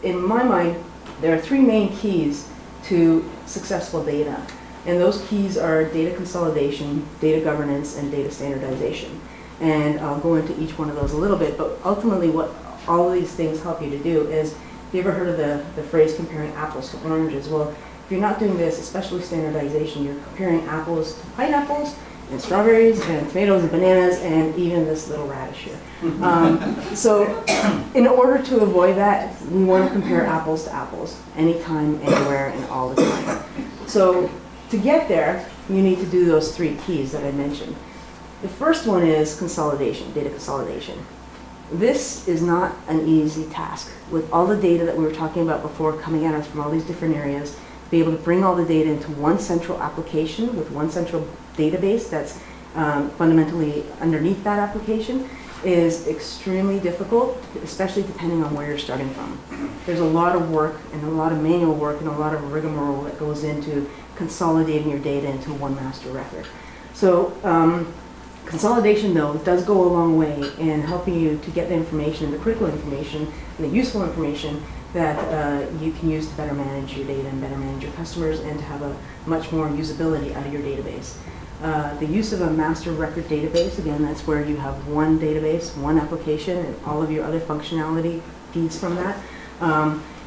in my mind, there are three main keys to successful data. And those keys are data consolidation, data governance, and data standardization. And I'll go into each one of those a little bit, but ultimately what all of these things help you to do is, have you ever heard of the phrase comparing apples to oranges? Well, if you're not doing this, especially standardization, you're comparing apples to pineapples, and strawberries, and tomatoes, and bananas, and even this little radish here. So in order to avoid that, we want to compare apples to apples, anytime, anywhere, and all the time. So to get there, you need to do those three keys that I mentioned. The first one is consolidation, data consolidation. This is not an easy task. With all the data that we were talking about before coming at us from all these different areas, to be able to bring all the data into one central application with one central database that's fundamentally underneath that application is extremely difficult, especially depending on where you're starting from. There's a lot of work and a lot of manual work and a lot of rigmarole that goes into consolidating your data into one master record. So consolidation, though, does go a long way in helping you to get the information, the critical information, and the useful information that you can use to better manage your data and better manage your customers and to have a much more usability out of your database. The use of a master record database, again, that's where you have one database, one application, and all of your other functionality feeds from that.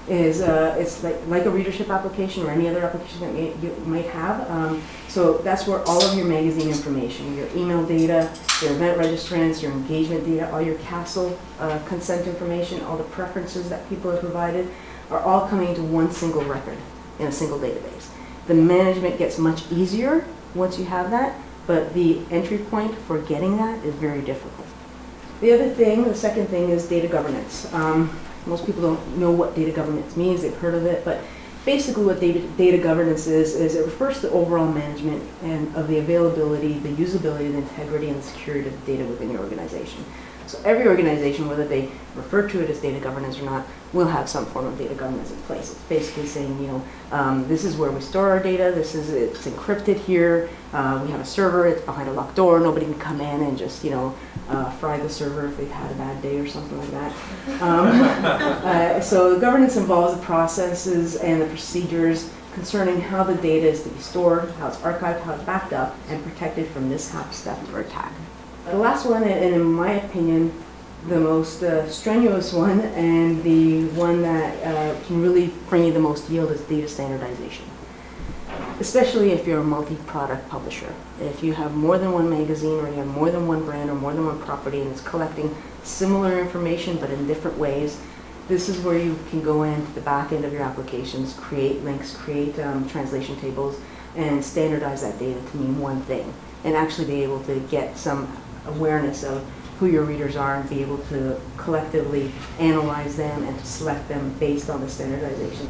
It's like a readership application or any other application that you might have. So that's where all of your magazine information, your email data, your event registrants, your engagement data, all your castle consent information, all the preferences that people have provided are all coming into one single record in a single database. The management gets much easier once you have that, but the entry point for getting that is very difficult. The other thing, the second thing, is data governance. Most people don't know what data governance means, they've heard of it, but basically what data governance is it refers to overall management and of the availability, the usability, the integrity, and the security of the data within your organization. So every organization, whether they refer to it as data governance or not, will have some form of data governance in place. It's basically saying, you know, this is where we store our data, it's encrypted here, we have a server, it's behind a locked door, nobody can come in and just, you know, fry the server if they've had a bad day or something like that. So governance involves the processes and the procedures concerning how the data is to be stored, how it's archived, how it's backed up, and protected from mishap, theft, or attack. The last one, and in my opinion, the most strenuous one, and the one that can really bring you the most yield, is data standardization. Especially if you're a multi-product publisher. If you have more than one magazine, or you have more than one brand, or more than one property, and it's collecting similar information but in different ways, this is where you can go into the back end of your applications, create links, create translation tables, and standardize that data to mean one thing, and actually be able to get some awareness of who your readers are and be able to collectively analyze them and to select them based on the standardization.